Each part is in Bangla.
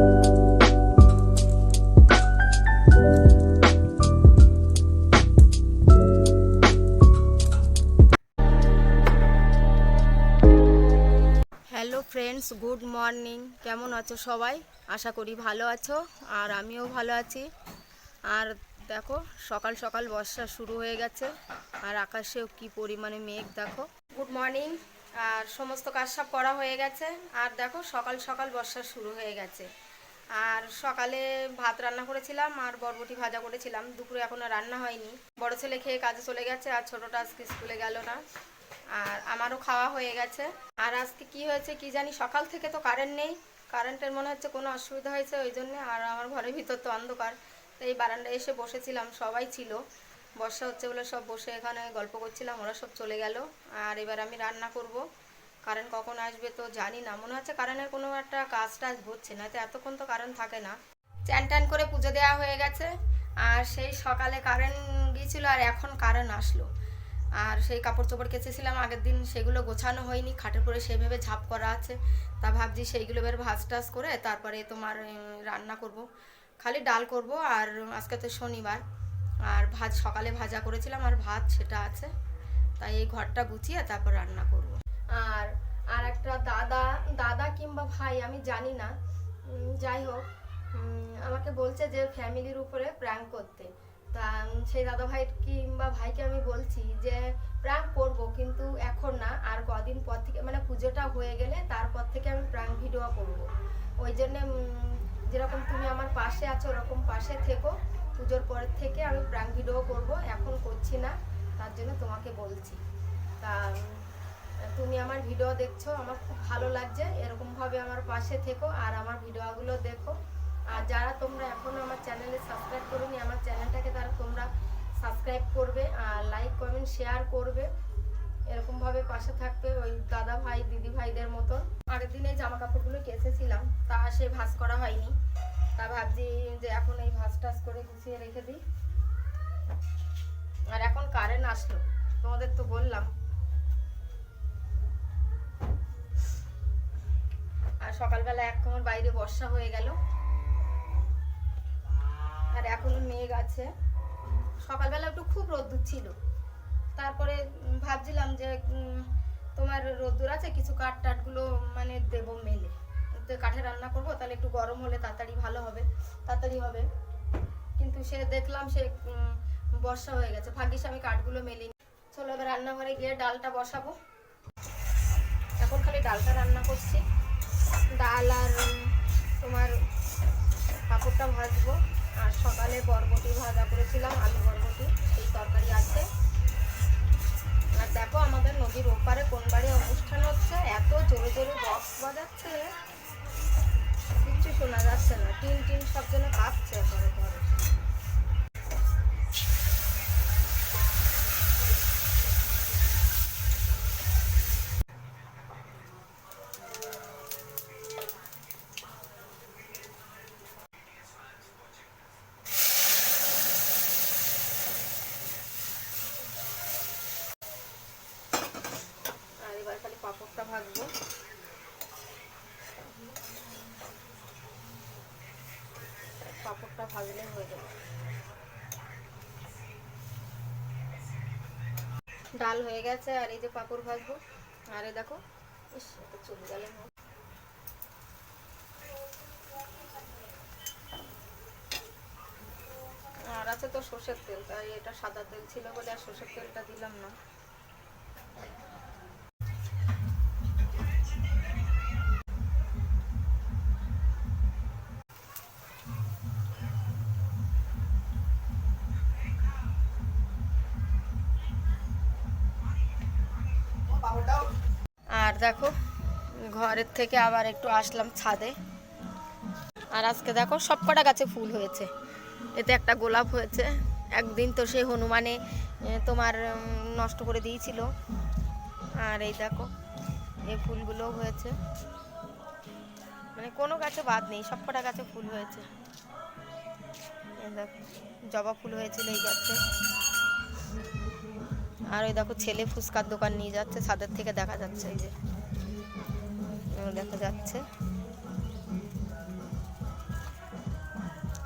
Hello friends, good morning. কেমন আছো সবাই? আশা করি ভালো আছো, আর আমিও ভালো আছি। আর দেখো, সকাল সকাল বর্ষা শুরু হয়ে গেছে, আর আকাশেও কি পরিমাণে মেঘ দেখো। Good morning. আর সমস্ত কাজ সব করা হয়ে গেছে, আর দেখো সকাল সকাল বর্ষা শুরু হয়ে গেছে। আর সকালে ভাত রান্না করেছিলাম আর বরবটি ভাজা করেছিলাম। দুপুরে এখনও রান্না হয়নি। বড় ছেলে খেয়ে কাজে চলে গেছে, আর ছোটোটা আজকে স্কুলে গেল না। আর আমারও খাওয়া হয়ে গেছে। আর আজকে কি হয়েছে কি জানি, সকাল থেকে তো কারেন্ট নেই। কারেন্টের মনে হচ্ছে কোনো অসুবিধা হয়েছে, ওই জন্যে। আর আমার ঘরের ভিতর তো অন্ধকার, তো এই বারান্দায় এসে বসেছিলাম। সবাই ছিল, বর্ষা হচ্ছে বলে সব বসে এখানে গল্প করছিলাম। ওরা সব চলে গেল, আর এবার আমি রান্না করব। কারেন্ট কখন আসবে তো জানি না। মনে হচ্ছে কারেন্টের কোনো একটা কাজ টাজ হচ্ছে, না তো এতক্ষণ তো কারেন্ট থাকে না। চ্যান ট্যান করে পুজো দেওয়া হয়ে গেছে, আর সেই সকালে কারেন্ট গিয়েছিল, আর এখন কারেন্ট আসলো। আর সেই কাপড় চোপড় কেচেছিলাম আগের দিন, সেগুলো গোছানো হয়নি, খাটের পরে সেইভাবে ঝাঁপ করা আছে। তা ভাবছি সেইগুলো এবার ভাজ টাজ করে তারপরে তোমার রান্না করব। খালি ডাল করব, আর আজকে তো শনিবার। আর সকালে ভাজা করেছিলাম, আর ভাত সেটা আছে। তাই এই ঘরটা গুছিয়ে তারপর রান্না করব। আর আর একটা দাদা দাদা কিংবা ভাই আমি জানি না, যাই হোক, আমাকে বলছে যে ফ্যামিলির উপরে প্র্যাঙ্ক করতে। তা সেই দাদা ভাই কিংবা ভাইকে আমি বলছি যে প্র্যাঙ্ক করব, কিন্তু এখন না, আর কদিন পর থেকে, মানে পুজোটা হয়ে গেলে তারপর থেকে আমি প্র্যাঙ্ক ভিডিও করব। ওই জন্যে যেরকম তুমি আমার পাশে আছো ওরকম পাশে থেকো। পুজোর পরের থেকে আমি প্র্যাঙ্ক ভিডিও করব, এখন করছি না, তার জন্য তোমাকে বলছি। তা তুমি আমার ভিডিও দেখছো, আমার খুব ভালো লাগছে। এরকমভাবে আমার পাশে থেকো আর আমার ভিডিওগুলো দেখো। আর যারা তোমরা এখনও আমার চ্যানেলে সাবস্ক্রাইব করোনি, আমার চ্যানেলটাকে তারা তোমরা সাবস্ক্রাইব করবে, আর লাইক কমেন্ট শেয়ার করবে। এরকমভাবে পাশে থাকবে, ওই দাদা ভাই দিদি ভাইদের মতন। আগের দিনে জামা কাপড়গুলো কেচেছিলাম, তা সে ভাঁজ করা হয়নি। তা ভাবছি যে এখন এই ভাঁজ টাজ করে গুছিয়ে রেখে দিই। আর এখন কারেন্ট আসলো, তোমাদের তো বললাম। আর সকালবেলা এক কোমর বাইরে বর্ষা হয়ে গেল, আর এখনো মেঘ আছে। সকালবেলা একটু খুব রোদ্দুর ছিল, তারপরে ভাবছিলাম যে তোমার রোদ্দুর আছে, কিছু কাঠ টাটগুলো মানে দেবো মেলে, তো কাঠে রান্না করব, তাহলে একটু গরম হলে তাড়াতাড়ি ভালো হবে, তাড়াতাড়ি হবে। কিন্তু সে দেখলাম সে বর্ষা হয়ে গেছে। ভাগ্যিস আমি কাঠগুলো মেলিনি। চলো এবার রান্নাঘরে গিয়ে ডালটা বসাবো। এখন খালি ডালটা রান্না করছি, ডাল আর তোমার পাঁপড়টা ভাজবো। আর সকালে বরবটি ভাজা করেছিলাম, আলু বরবটি, সেই তরকারি আছে। আর দেখো আমাদের নদীর ওপারে কোন বাড়ি অনুষ্ঠান হচ্ছে, এত জোরে জোরে বক্স বাজাচ্ছে, কিচ্ছু শোনা যাচ্ছে না। টিন টিন সব জন্য কাঁপছে ঘরে ঘরে। এবার খালি পাঁপড়টা ভাজবো। পাঁপড়টা ভাজলে হয়ে যাবে। ডাল হয়ে গেছে, আর এই যে পাঁপড় ভাজবো। আর এই দেখো, ইস এটা চলে গেল। আর আছে তো সর্ষের তেল, তাই এটা সাদা তেল ছিল বলে আর সর্ষের তেলটা দিলাম না। আর দেখো ঘরের থেকে আবার একটু আসলাম ছাদে। আর আজকে দেখো সব কটা গাছে ফুল হয়েছে। এতে একটা গোলাপ হয়েছে, একদিন তো সেই হনুমানে তোমার নষ্ট করে দিয়েছিল। আর এই দেখো এই ফুলগুলোও হয়েছে, মানে কোনো গাছে বাদ নেই, সব কটা গাছে ফুল হয়েছে। এই দেখো জবা ফুল হয়েছিল এই গাছে। আর ওই দেখো ছেলে ফুচকার দোকান নিয়ে যাচ্ছে, ছাদের থেকে দেখা যাচ্ছে, এই যে দেখা যাচ্ছে।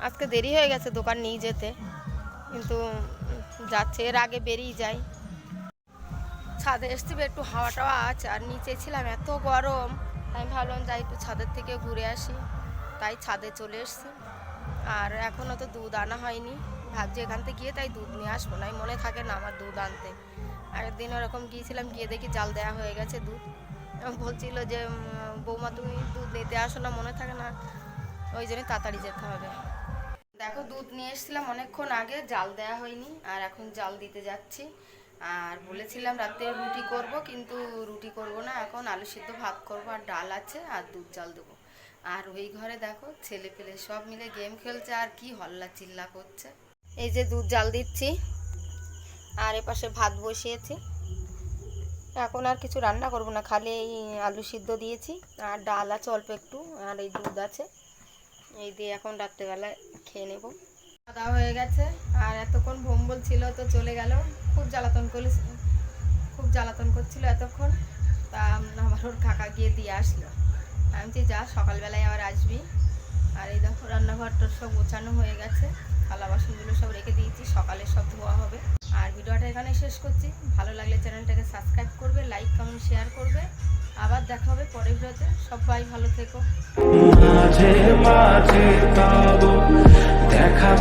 আজকে দেরি হয়ে গেছে দোকান নিয়ে যেতে, কিন্তু যাচ্ছে, এর আগে বেরিয়ে যাই। ছাদে এসছি, একটু হাওয়া টাওয়া আছে, আর নিচে ছিলাম এত গরম, আমি ভাবলাম যাই একটু ছাদের থেকে ঘুরে আসি, তাই ছাদে চলে এসছি। আর এখনও তো দুধ আনা হয়নি, ভাবছি এখান থেকে গিয়ে তাই দুধ নিয়ে আসবো, না মনে থাকে না আমার দুধ আনতে। আগের দিন ওরকম গিয়েছিলাম, গিয়ে দেখি জাল দেওয়া হয়ে গেছে দুধ, এবং বলছিল যে বৌমা তুমি দুধ নিতে আসো না, মনে থাকে না, ওই জন্যই তাড়াতাড়ি যেতে হবে। দেখো দুধ নিয়ে এসেছিলাম অনেকক্ষণ আগে, জাল দেওয়া হয়নি, আর এখন জাল দিতে যাচ্ছি। আর বলেছিলাম রাতে রুটি করব, কিন্তু রুটি করব না, এখন আলু সিদ্ধ ভাত করব, আর ডাল আছে, আর দুধ জাল দেবো। আর ওই ঘরে দেখো ছেলে পেলে সব মিলে গেম খেলছে, আর কি হল্লা চিল্লা করছে। এই যে দুধ জাল দিচ্ছি, আর এপাশে ভাত বসিয়েছি। এখন আর কিছু রান্না করব না, খালি এই আলু সিদ্ধ দিয়েছি, আর ডাল আছে অল্প একটু, আর এই দুধ আছে, এই দিয়ে এখন রাত্রেবেলায় খেয়ে নেব। খাওয়া দাওয়া হয়ে গেছে, আর এতক্ষণ ভোম্বল ছিল তো চলে গেল, খুব জ্বালাতন করছিল এতক্ষণ, তা আমার ওর কাকা গিয়ে দিয়ে আসলো। আমি যে যা সকালবেলায় আবার আসবি। আর এই দেখো রান্নাঘরটা সব গোছানো হয়ে গেছে, থালা বাসনগুলো সব রেখে দিয়েছি, সকালে সব ধোয়া হবে। আর ভিডিওটা এখানে শেষ করছি, ভালো লাগলে চ্যানেলটাকে সাবস্ক্রাইব করবে, লাইক কমেন্ট শেয়ার করবে। আবার দেখা হবে পরের ভিডিওতে, সবাই ভালো থেকো। মাঝে মাঝে পাবো দেখা